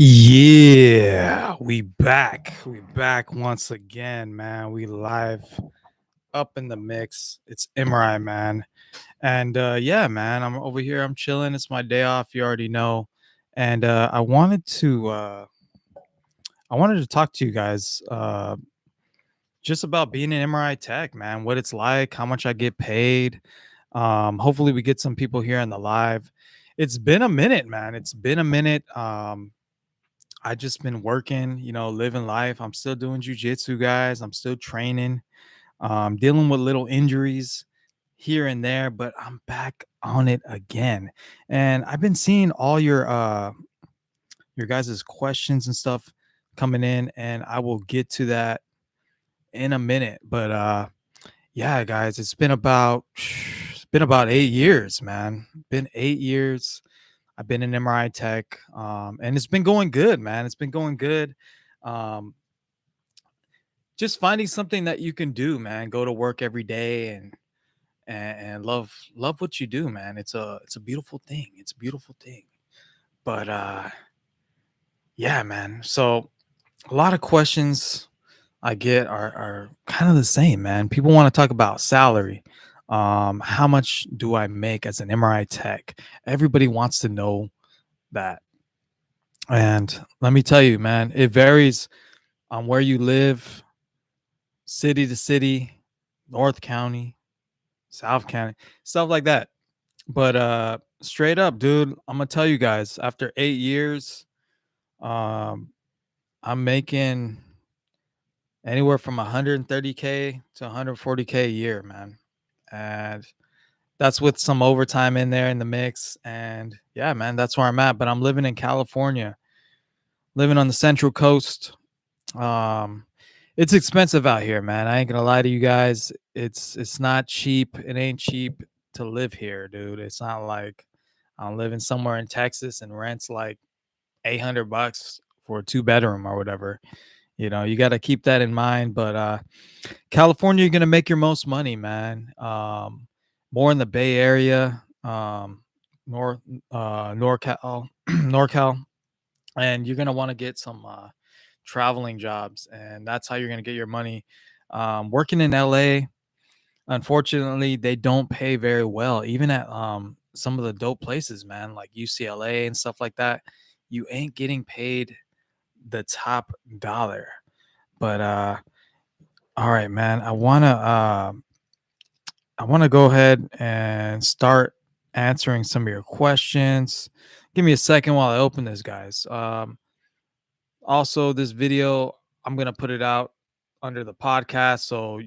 Yeah, we back. We back once again, man. We live up in the mix. It's MRI Man. And yeah, man, I'm over here. I'm chilling. It's my day off, you already know. And I wanted to talk to you guys just about being an MRI tech, man. What it's like, how much I get paid. Hopefully we get some people here in the live. It's been a minute, man. It's been a minute. I just been working, living life. I'm still doing jujitsu, guys. I'm still training, dealing with little injuries here and there, but I'm back on it again. And I've been seeing all your guys' questions and stuff coming in, and I will get to that in a minute. But yeah, guys, it's been about 8 years, man. Been 8 years. I've been an MRI tech, and it's been going good, man. It's been going good. Um, just finding something that you can do, man. Go to work every day and love what you do, man. It's a beautiful thing. It's a beautiful thing. But yeah, man. So a lot of questions I get are kind of the same, man. People want to talk about salary. How much do I make as an MRI tech? Everybody wants to know that. And let me tell you, man, it varies on where you live, city to city, North County, South County, stuff like that. But straight up, dude, I'm gonna tell you guys, after 8 years, um, I'm making anywhere from 130K to 140K a year, man. And that's with some overtime in there in the mix. And yeah, man, that's where I'm at. But I'm living in California, living on the Central Coast. Um, it's expensive out here, man. I ain't gonna lie to you guys. It's not cheap. It ain't cheap to live here, dude. It's not like I'm living somewhere in Texas and rent's like $800 for a two-bedroom or whatever. You got to keep that in mind. But California, you're gonna make your most money, man. More in the Bay Area, North, NorCal, NorCal, and you're gonna want to get some traveling jobs, and that's how you're gonna get your money. Working in LA, unfortunately, they don't pay very well, even at some of the dope places, man, like UCLA and stuff like that. You ain't getting paid the top dollar. But all right, man. I wanna go ahead and start answering some of your questions. Give me a second while I open this, guys. Also, this video, I'm gonna put it out under the podcast, so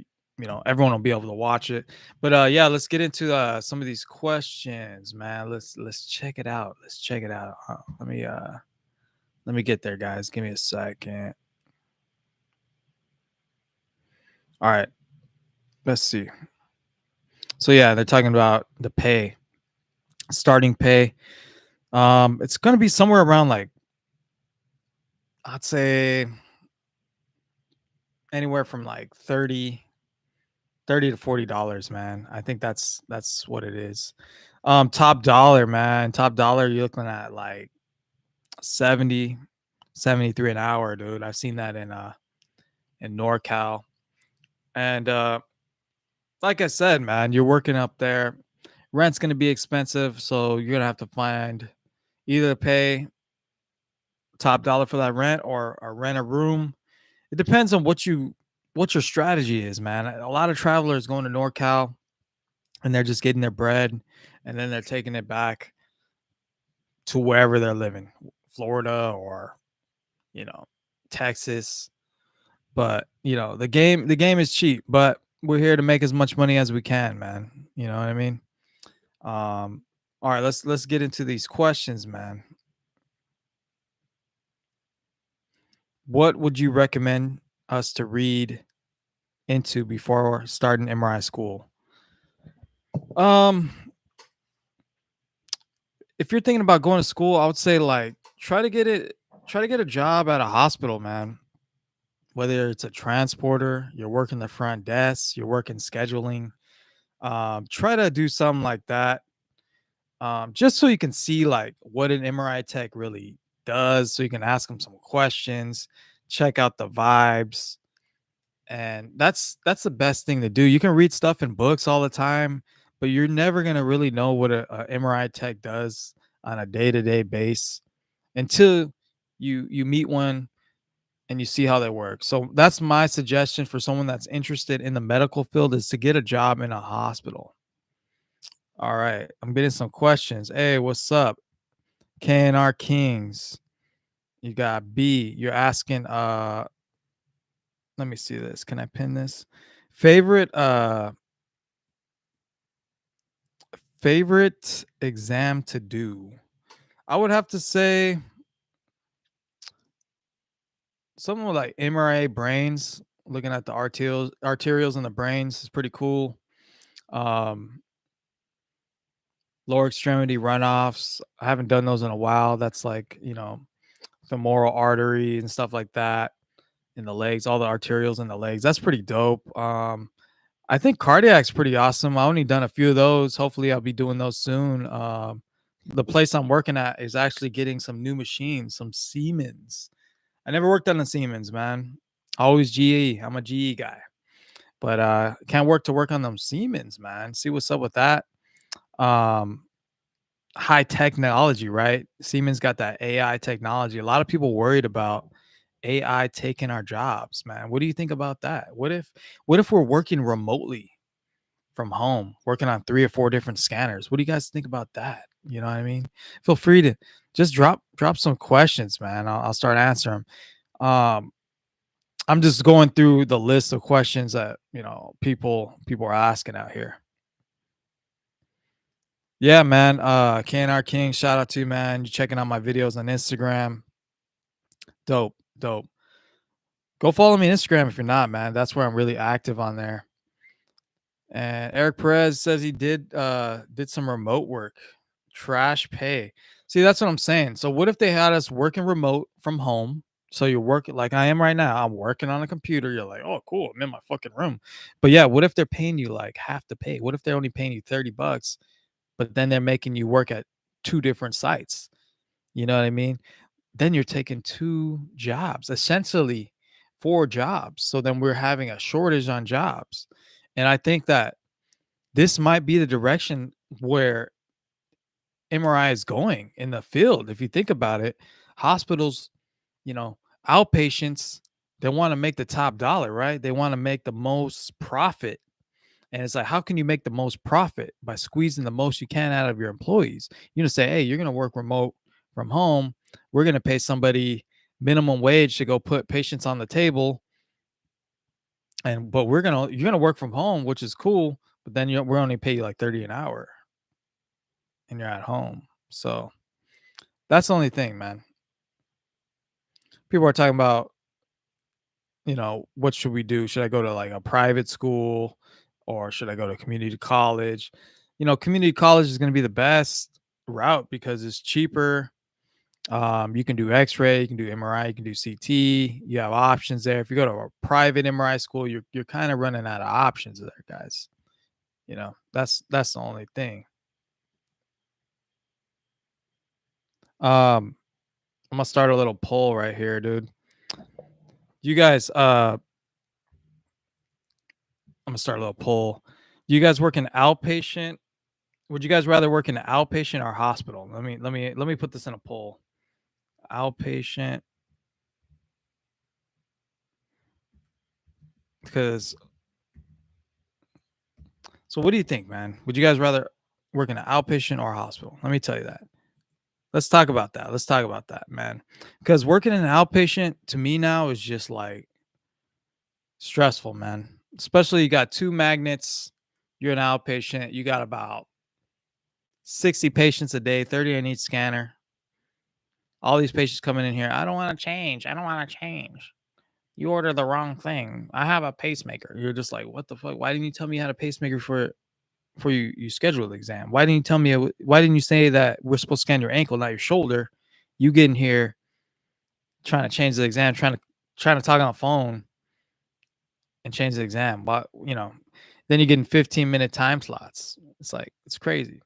everyone will be able to watch it. But yeah, let's get into some of these questions, man. Let's check it out. Let's check it out. Let me get there, guys. Give me a second. All right, let's see. So yeah, they're talking about the pay, starting pay. It's gonna be somewhere around, like, I'd say anywhere from like 30 to $40, man. I think that's what it is. Top dollar, man. Top dollar, you're looking at like 70, 73 an hour, dude. I've seen that in NorCal. And like I said, man, you're working up there. Rent's gonna be expensive, so you're gonna have to find either pay top dollar for that rent or rent a room. It depends on what your strategy is, man. A lot of travelers going to NorCal and they're just getting their bread and then they're taking it back to wherever they're living, Florida or, you know, Texas. But, the game is cheap, but we're here to make as much money as we can, man. You know what I mean? All right, let's get into these questions, man. What would you recommend us to read into before starting MRI school? Um, if you're thinking about going to school, I would say, like, try to get a job at a hospital, man. Whether it's a transporter, you're working the front desk, you're working scheduling. Try to do something like that. Just so you can see like what an MRI tech really does, so you can ask him some questions, check out the vibes, and that's the best thing to do. You can read stuff in books all the time, but you're never gonna really know what a MRI tech does on a day-to-day base until you meet one and you see how they work. So that's my suggestion for someone that's interested in the medical field is to get a job in a hospital. All right, I'm getting some questions. Hey, what's up? KNR Kings. You got B. You're asking let me see this. Can I pin this? Favorite favorite exam to do. I would have to say something with like MRA brains, looking at the arterials in the brains is pretty cool. Um Lower extremity runoffs. I haven't done those in a while. That's like, femoral artery and stuff like that in the legs, all the arterials in the legs. That's pretty dope. I think cardiac's pretty awesome. I only done a few of those. Hopefully, I'll be doing those soon. The place I'm working at is actually getting some new machines, some Siemens. I never worked on the Siemens, man. Always GE. I'm a GE guy, but can't work on them Siemens, man. See what's up with that. Um, High technology, right? Siemens got that AI technology. A lot of people worried about AI taking our jobs, man. What do you think about that? What if we're working remotely from home, working on 3 or 4 different scanners? What do you guys think about that? You know what I mean? Feel free to just drop some questions, man. I'll start answering them. I'm just going through the list of questions that, people are asking out here. Yeah, man. KNR King, shout out to you, man. You checking out my videos on Instagram. Dope, dope. Go follow me on Instagram if you're not, man. That's where I'm really active on there. And Eric Perez says he did some remote work. Trash pay. See, that's what I'm saying. So what if they had us working remote from home? So you're working like I am right now. I'm working on a computer. You're like, oh, cool. I'm in my fucking room. But yeah, what if they're paying you like half the pay? What if they're only paying you $30, but then they're making you work at 2 different sites? You know what I mean? Then you're taking 2 jobs, essentially 4 jobs. So then we're having a shortage on jobs. And I think that this might be the direction where MRI is going in the field. If you think about it, hospitals, you know, outpatients, they want to make the top dollar, right? They want to make the most profit. And it's like, how can you make the most profit? By squeezing the most you can out of your employees. You know, say, hey, you're going to work remote from home. We're going to pay somebody minimum wage to go put patients on the table. But you're gonna work from home, which is cool. But then we're only pay you like 30 an hour, and you're at home. So that's the only thing, man. People are talking about, what should we do? Should I go to like a private school or should I go to community college? Community college is going to be the best route because it's cheaper. You can do X-ray, you can do MRI, you can do CT. You have options there. If you go to a private MRI school, you're kind of running out of options there, guys. That's the only thing. Um, I'm gonna start a little poll right here, dude. You guys, I'm gonna start a little poll. Do you guys work in outpatient? Would you guys rather work in outpatient or hospital? Let me put this in a poll. Outpatient, because so what do you think, man? Would you guys rather work in an outpatient or hospital? Let me tell you that. Let's talk about that. Let's talk about that, man. Because working in an outpatient to me now is just like stressful, man. Especially you got 2 magnets, you're an outpatient, you got about 60 patients a day, 30 in each scanner. All these patients coming in here. I don't want to change. I don't want to change. You ordered the wrong thing. I have a pacemaker. You're just like, what the fuck? Why didn't you tell me you had a pacemaker before you scheduled the exam? Why didn't you tell me? Why didn't you say that we're supposed to scan your ankle, not your shoulder? You get in here trying to change the exam, trying to talk on the phone and change the exam. But then you're getting 15-minute time slots. It's like it's crazy.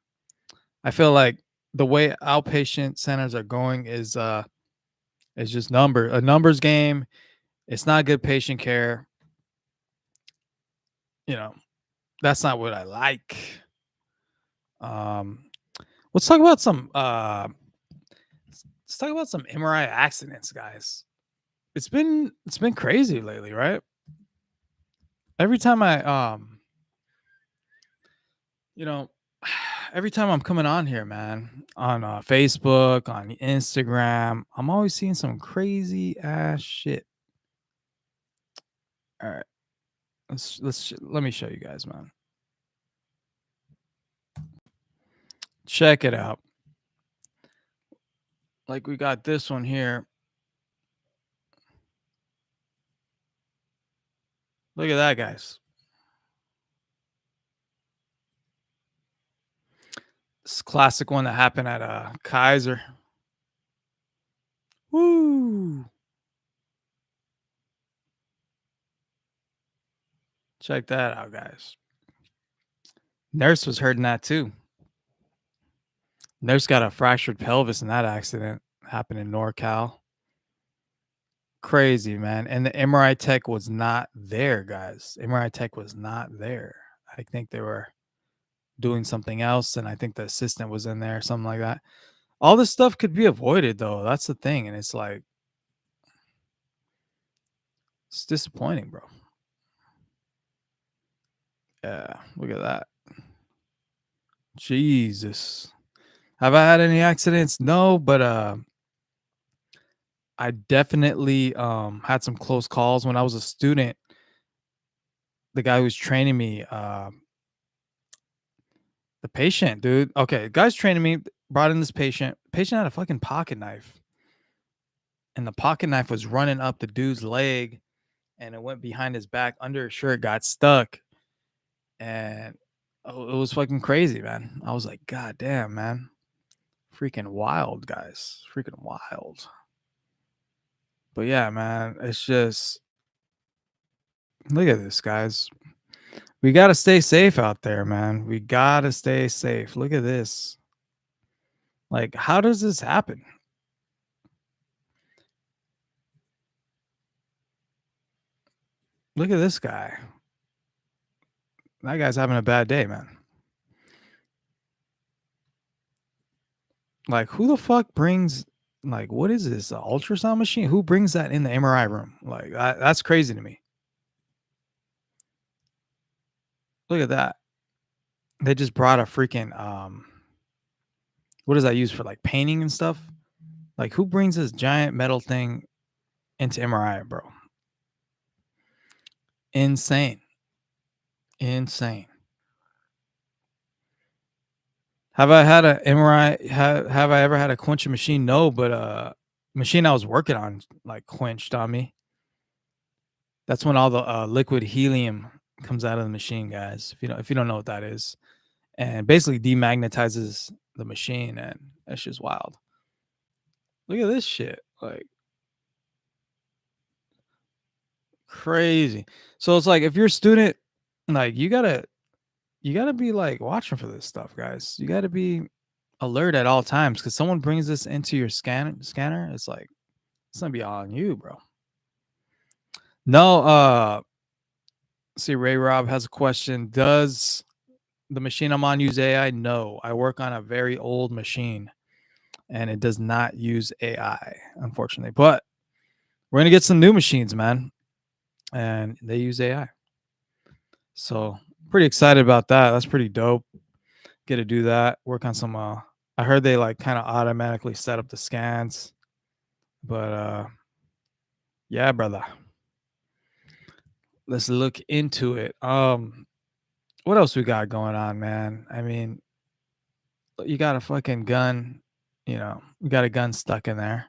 I feel like the way outpatient centers are going is It's just a numbers game. It's not good patient care. You know, that's not what I like. Um, let's talk about some let's talk about some MRI accidents, guys. It's been crazy lately, right? Every time you know, every time I'm coming on here, man, on Facebook, on Instagram, I'm always seeing some crazy ass shit. All right, let me show you guys, man. Check it out. Like we got this one here. Look at that, guys. This classic one that happened at Kaiser. Woo! Check that out, guys. Nurse was hurting that too. Nurse got a fractured pelvis in that accident. Happened in NorCal. Crazy, man. And the MRI tech was not there, guys. MRI tech was not there. I think they were doing something else, and I think the assistant was in there, something like that. All this stuff could be avoided, though. That's the thing, and it's like it's disappointing, bro. Yeah, look at that. Jesus. Have I had any accidents? No, but I definitely had some close calls when I was a student. The guy who was training me, the patient, dude. Okay, guy's training me, brought in this patient. Patient had a fucking pocket knife, and the pocket knife was running up the dude's leg, and it went behind his back under his shirt, got stuck, and oh, it was fucking crazy, man. I was like, God damn, man. Freaking wild, guys. Freaking wild. But yeah, man, it's just look at this, guys. We got to stay safe out there, man. We got to stay safe. Look at this. Like, how does this happen? Look at this guy. That guy's having a bad day, man. Like, who the fuck brings, like, what is this? An ultrasound machine? Who brings that in the MRI room? Like, that's crazy to me. Look at that. They just brought a freaking, what does that use for like painting and stuff? Like, who brings this giant metal thing into MRI, bro? Insane. Insane. Have I had a MRI? Have I ever had a quenching machine? No, but machine I was working on like quenched on me. That's when all the liquid helium comes out of the machine, guys. If you don't know what that is, and basically demagnetizes the machine, and that's just wild. Look at this shit, like crazy. So it's like if you're a student, like you gotta be like watching for this stuff, guys. You gotta be alert at all times because someone brings this into your scanner. It's like it's gonna be on you, bro. No, see, Ray Rob has a question. Does the machine I'm on use AI? No, I work on a very old machine and it does not use AI, unfortunately. But we're gonna get some new machines, man, and they use AI. So pretty excited about that. That's pretty dope. Get to do that. Work on some. I heard they like kind of automatically set up the scans, but yeah, brother. Let's look into it. What else we got going on, man? I mean, you got a fucking gun, you got a gun stuck in there.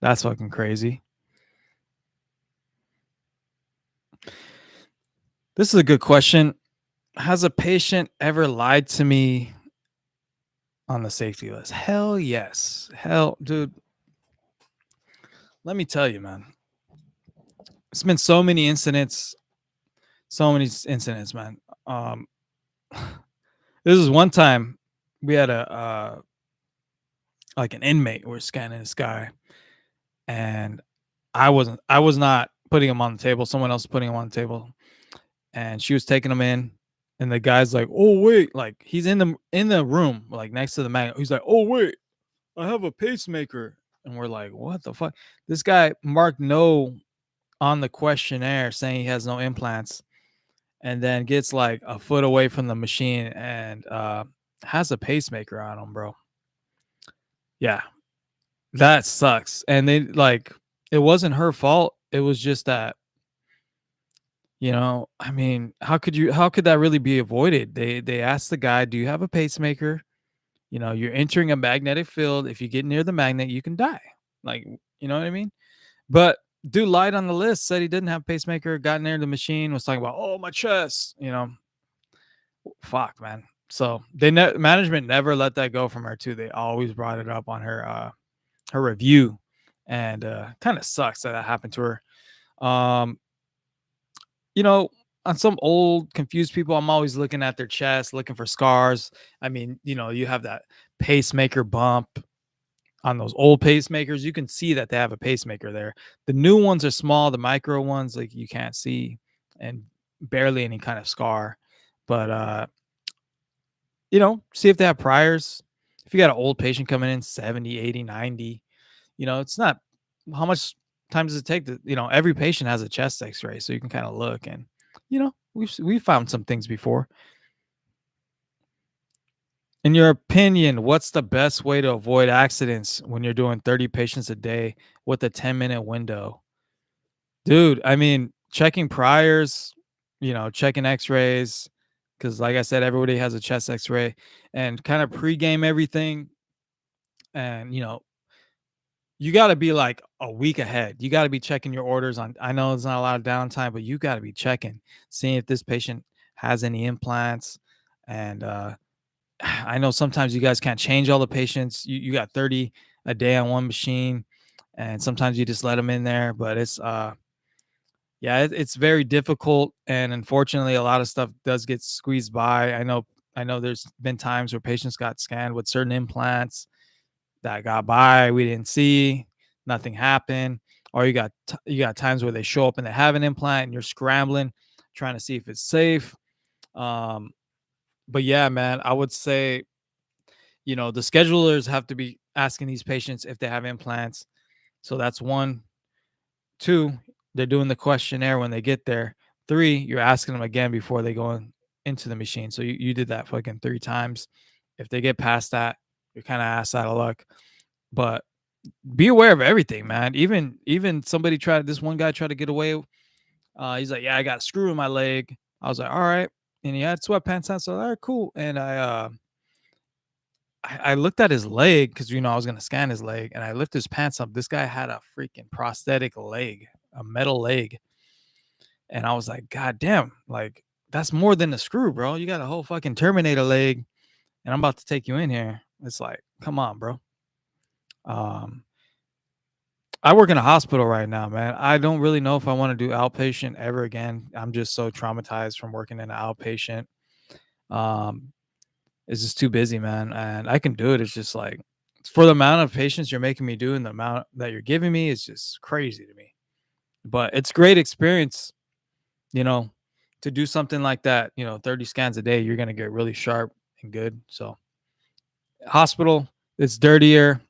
That's fucking crazy. This is a good question. Has a patient ever lied to me on the safety list? Hell yes. Hell, dude. Let me tell you, man. It's been so many incidents, man. This is one time we had a like an inmate. We're scanning this guy, and I was not putting them on the table. Someone else was putting them on the table, and she was taking them in. And the guy's like, "Oh wait," like he's in the room, like next to the magnet. He's like, "Oh wait, I have a pacemaker," and we're like, "What the fuck?" This guy marked no on the questionnaire saying he has no implants, and then gets like a foot away from the machine and has a pacemaker on him, bro. Yeah, that sucks. And they like it wasn't her fault. It was just that, I mean, how could that really be avoided? They asked the guy, "Do you have a pacemaker?" You're entering a magnetic field. If you get near the magnet, you can die. Like, you know what I mean? But dude lied on the list, said he didn't have a pacemaker, got near the machine, was talking about, "Oh, my chest," fuck, man. So management never let that go from her too. They always brought it up on her review, and kind of sucks that happened to her. Um, you know, on some old confused people, I'm always looking at their chest, looking for scars. I mean, you have that pacemaker bump on those old pacemakers. You can see that they have a pacemaker there. The new ones are small, the micro ones, like you can't see, and barely any kind of scar. But see if they have priors. If you got an old patient coming in 70, 80, 90, it's not how much time does it take to, every patient has a chest x-ray, so you can kind of look, and we've found some things before. In your opinion, what's the best way to avoid accidents when you're doing 30 patients a day with a 10-minute window? Dude, I mean, checking priors, checking x-rays, because like I said, everybody has a chest x-ray, and kind of pregame everything. And you got to be like a week ahead. You got to be checking your orders on. I know there's not a lot of downtime, but you got to be checking, seeing if this patient has any implants. And I know sometimes you guys can't change all the patients. You got 30 a day on one machine, and sometimes you just let them in there. But it's yeah, it's very difficult, and unfortunately, a lot of stuff does get squeezed by. I know there's been times where patients got scanned with certain implants that got by, we didn't see, nothing happened. Or you got times where they show up and they have an implant, and you're scrambling trying to see if it's safe. Um, but yeah, man, I would say, the schedulers have to be asking these patients if they have implants. So that's one. Two, they're doing the questionnaire when they get there. Three, you're asking them again before they go into the machine. So you did that fucking 3 times. If they get past that, you're kind of ass out of luck. But be aware of everything, man. Even somebody tried. This one guy tried to get away. He's like, "Yeah, I got a screw in my leg." I was like, "All right," and he had sweatpants on. So all right, cool. And I looked at his leg because I was gonna scan his leg, and I lifted his pants up. This guy had a freaking prosthetic leg, a metal leg, and I was like, "God damn! Like that's more than a screw, bro. You got a whole fucking Terminator leg, and I'm about to take you in here." It's like, come on, bro. Um, I work in a hospital right now, man. I don't really know if I want to do outpatient ever again. I'm just so traumatized from working in an outpatient. Um, it's just too busy, man. And I can do it. It's just like for the amount of patients you're making me do and the amount that you're giving me, it's just crazy to me. But it's great experience, you know, to do something like that. 30 scans a day, you're gonna get really sharp and good. So hospital, it's dirtier.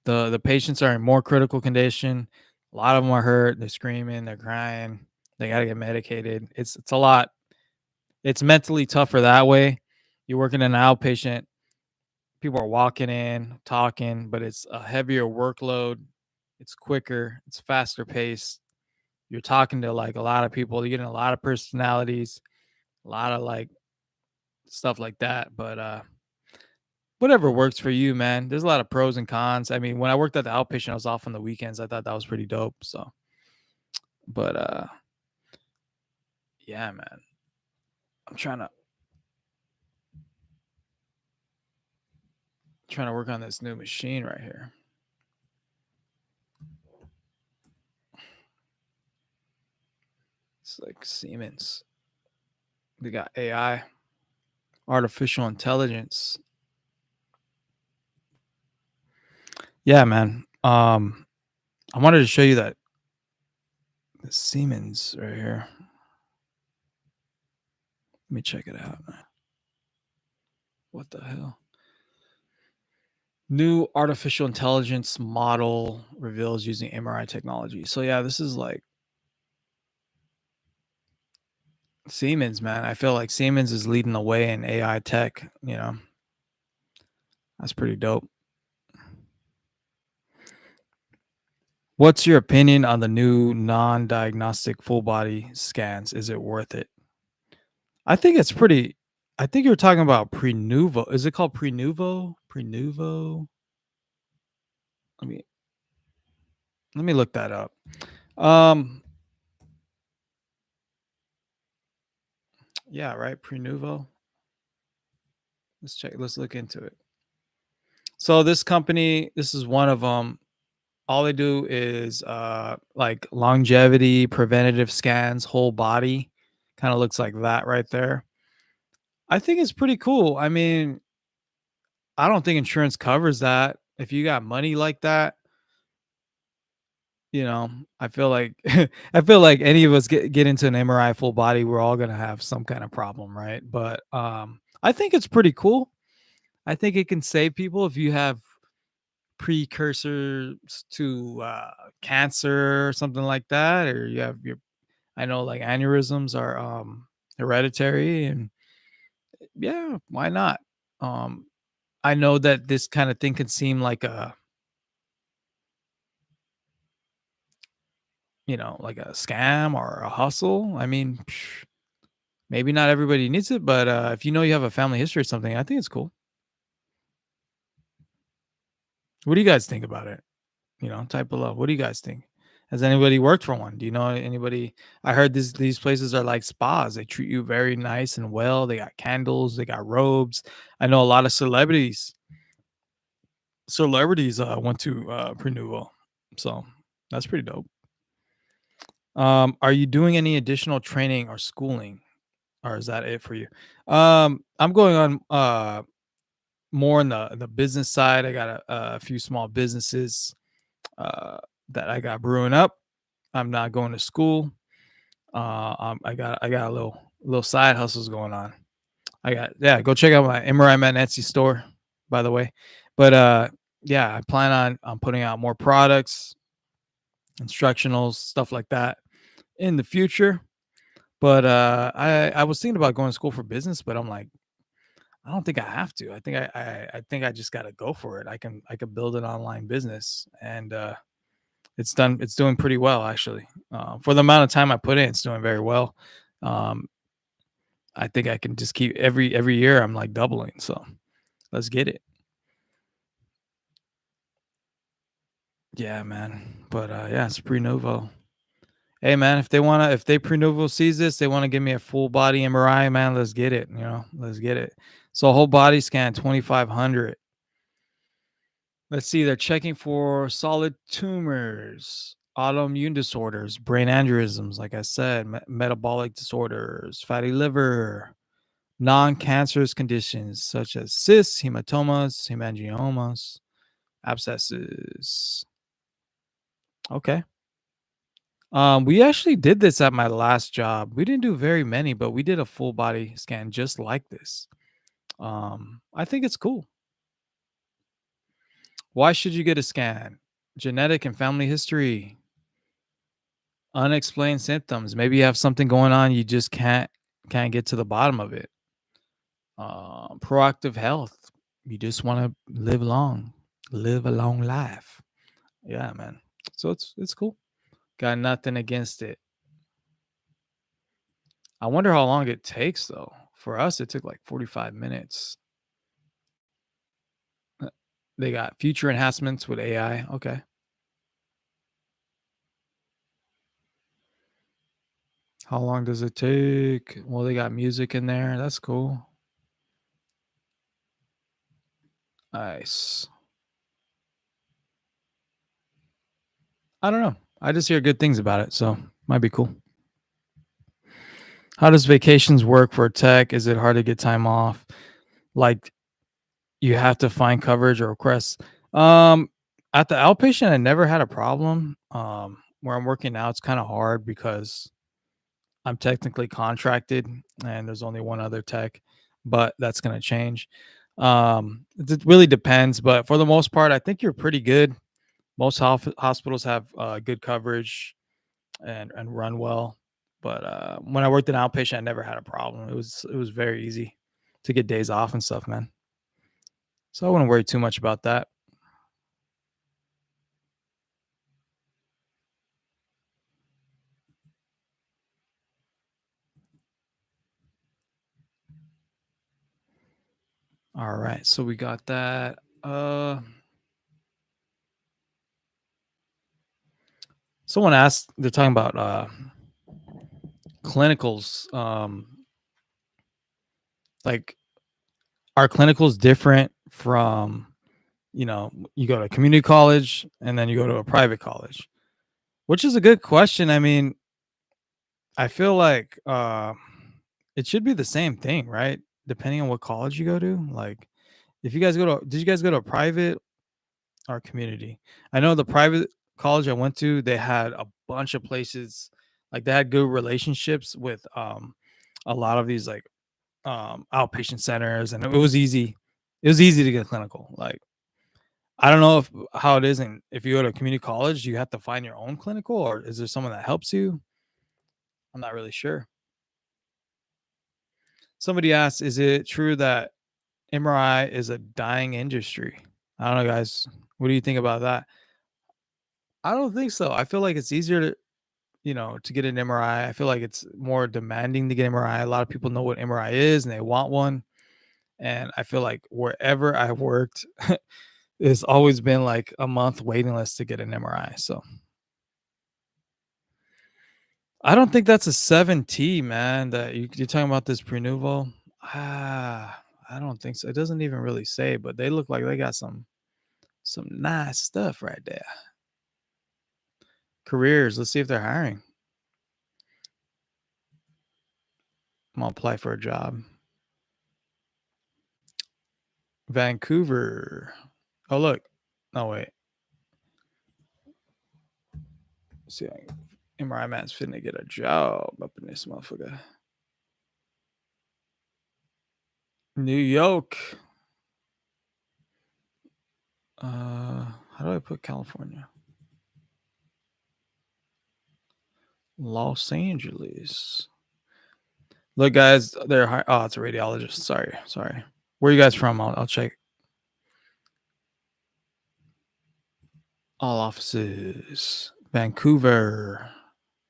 The patients are in more critical condition. A lot of them are hurt. They're screaming. They're crying. They got to get medicated. It's a lot. It's mentally tougher that way. You're working in an outpatient. People are walking in, talking, but it's a heavier workload. It's quicker. It's faster paced. You're talking to like a lot of people. You're getting a lot of personalities, a lot of like stuff like that. But whatever works for you, man. There's a lot of pros and cons. I mean, when I worked at the outpatient, I was off on the weekends. I thought that was pretty dope. So, but yeah, man. I'm trying to work on this new machine right here. It's like Siemens. They got AI, artificial intelligence. Yeah, man. I wanted to show you that the Siemens right here. Let me check it out. What the hell? New artificial intelligence model reveals using MRI technology. So yeah, this is like Siemens, man. I feel like Siemens is leading the way in AI tech. That's pretty dope. What's your opinion on the new non-diagnostic full body scans? Is it worth it? I think it's pretty. I think you're talking about Prenuvo. Is it called Prenuvo? Prenuvo. Let me let me look that up. Um, yeah, right. Prenuvo. Let's check. Let's look into it. So this company, this is one of them. All they do is like longevity preventative scans, whole body. Kind of looks like that right there. I think it's pretty cool. I mean, I don't think insurance covers that. If you got money like that, you know, I feel like I feel like any of us get into an MRI full body, we're all gonna have some kind of problem, right? But I think it's pretty cool. I think it can save people if you have precursors to cancer or something like that, or you have your I know like aneurysms are hereditary, and yeah, why not? Um I know that this kind of thing can seem like a like a scam or a hustle. I mean, maybe not everybody needs it, but if you know you have a family history or something, I think it's cool. What do you guys think about it? Type below. What do you guys think? Has anybody worked for one? Do you know anybody? I heard these places are like spas. They treat you very nice and well. They got candles, they got robes. I know a lot of celebrities went to Prenuvo. So that's pretty dope. Are you doing any additional training or schooling? Or is that it for you? I'm going on more on the business side. I got a few small businesses uh, that I got brewing up. I'm not going to school. I got a little side hustles going on. Yeah. Go check out my MRI Man Etsy store, by the way. But yeah, I plan on putting out more products, instructionals, stuff like that in the future. But I was thinking about going to school for business, but I'm like, I don't think I have to. I think I just got to go for it. I can build an online business, and it's done. It's doing pretty well actually. For the amount of time I put in, it's doing very well. Um, I think I can just keep every year. I'm like doubling. So let's get it. Yeah, man. But yeah, it's Prenuvo. Hey, man, if they Prenuvo sees this, they want to give me a full body MRI, man. Let's get it. Let's get it. So whole body scan 2,500. Let's see, they're checking for solid tumors, autoimmune disorders, brain aneurysms, like I said, metabolic disorders, fatty liver, non-cancerous conditions such as cysts, hematomas, hemangiomas, abscesses. Okay. We actually did this at my last job. We didn't do very many, but we did a full body scan just like this. I think it's cool. Why should you get a scan? Genetic and family history, unexplained symptoms. Maybe you have something going on, you just can't get to the bottom of it. Proactive health. You just want to live a long life. Yeah, man. So it's cool. Got nothing against it. I wonder how long it takes though. For us, it took like 45 minutes. Uh, They got future enhancements with AI. Okay. How long does it take? Well, they got music in there. That's cool. Nice. I don't know. I just hear good things about it, so might be cool. How does vacations work for tech? Is it hard to get time off? Like you have to find coverage or requests? Um, At the outpatient, I never had a problem. Where I'm working now, it's kind of hard because I'm technically contracted and there's only one other tech, but that's going to change. It really depends, but for the most part, I think you're pretty good. Most hospitals have good coverage and run well. But when I worked in outpatient, I never had a problem. It was very easy to get days off and stuff, man. So I wouldn't worry too much about that. All right, so we got that. Someone asked, they're talking about clinicals. Like, are clinicals different from, you go to a community college and then you go to a private college? Which is a good question. I mean, I feel like it should be the same thing, right? Depending on what college you go to. Like, if you guys did you guys go to a private or community? I know the private college I went to, they had a bunch of places, like they had good relationships with a lot of these like outpatient centers, and it was easy. It was easy to get clinical. Like, I don't know if how it is, and if you go to a community college, you have to find your own clinical, or is there someone that helps you? I'm not really sure. Somebody asked, "Is it true that MRI is a dying industry?" I don't know, guys. What do you think about that? I don't think so. I feel like it's easier to get an MRI. I feel like it's more demanding to get MRI. A lot of people know what MRI is and they want one. And I feel like wherever I worked, it's always been like a month waiting list to get an MRI. So I don't think that's a 7T, man. That you're talking about this Prenuvo. I don't think so. It doesn't even really say, but they look like they got some nice stuff right there. Careers. Let's see if they're hiring. I'm gonna apply for a job. Vancouver. Oh look. No wait. Let's see, MRI Man's finna get a job up in this motherfucker. New York. How do I put California? Los Angeles. Look, guys, oh, it's a radiologist. Sorry. Where are you guys from? I'll check. All offices. Vancouver.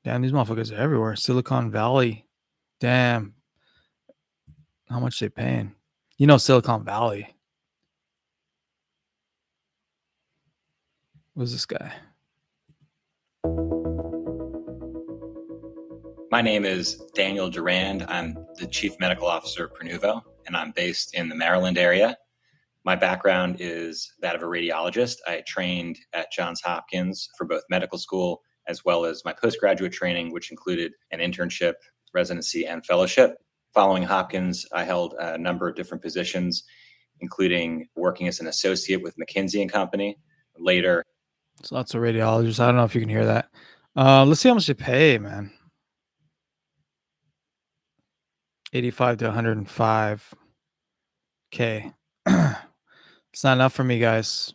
Damn, these motherfuckers are everywhere. Silicon Valley. Damn. How much they paying? Silicon Valley. Who's this guy? My name is Daniel Durand. I'm the Chief Medical Officer of Prenuvo, and I'm based in the Maryland area. My background is that of a radiologist. I trained at Johns Hopkins for both medical school as well as my postgraduate training, which included an internship, residency, and fellowship. Following Hopkins, I held a number of different positions, including working as an associate with McKinsey and Company. Later, There's lots of radiologists. I don't know if you can hear that. Let's see how much they pay, man. 85 to 105K. It's not enough for me, guys.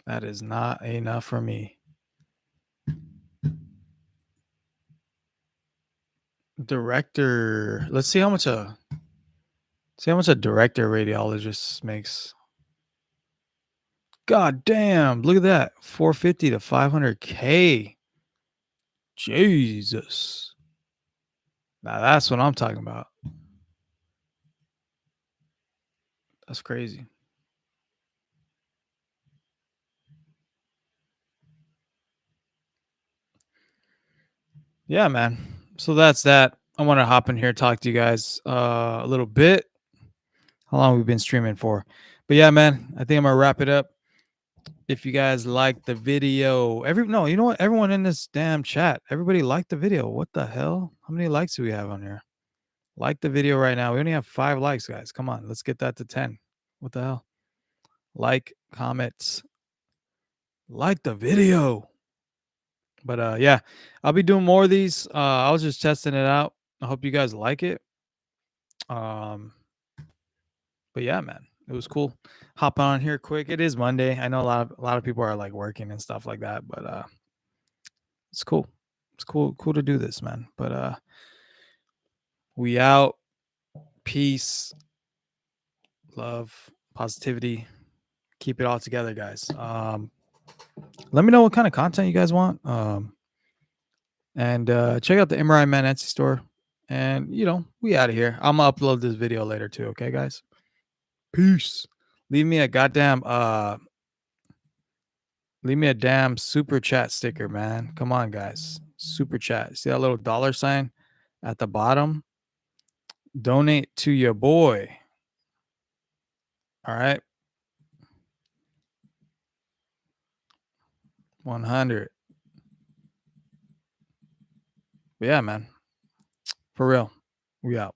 That is not enough for me. Director. Let's see how much a director radiologist makes. God damn, look at that. 450 to 500K. Jesus. Now that's what I'm talking about. That's crazy. Yeah, man. So that's that. I want to hop in here and talk to you guys a little bit. How long we've been streaming for? But yeah, man, I think I'm gonna wrap it up. If you guys like the video, no, you know what? Everyone in this damn chat, everybody liked the video. What the hell? How many likes do we have on here? Like the video right now. We only have 5 likes, guys. Come on, let's get that to 10. What the hell? Like, comments. like the video. But yeah, I'll be doing more of these. I was just testing it out. I hope you guys like it. Um, but yeah, man, it was cool. Hop on here quick. It is Monday. I know a lot of people are like working and stuff like that, but it's cool. It's cool to do this, man. But we out. Peace, love, positivity. Keep it all together, guys. Let me know what kind of content you guys want. And check out the MRI Man Etsy store. And we out of here. I'm gonna upload this video later too. Okay, guys. Peace. Leave me a damn super chat sticker, man. Come on, guys. Super chat. See that little dollar sign at the bottom? Donate to your boy. All right. 100. But yeah, man. For real. We out.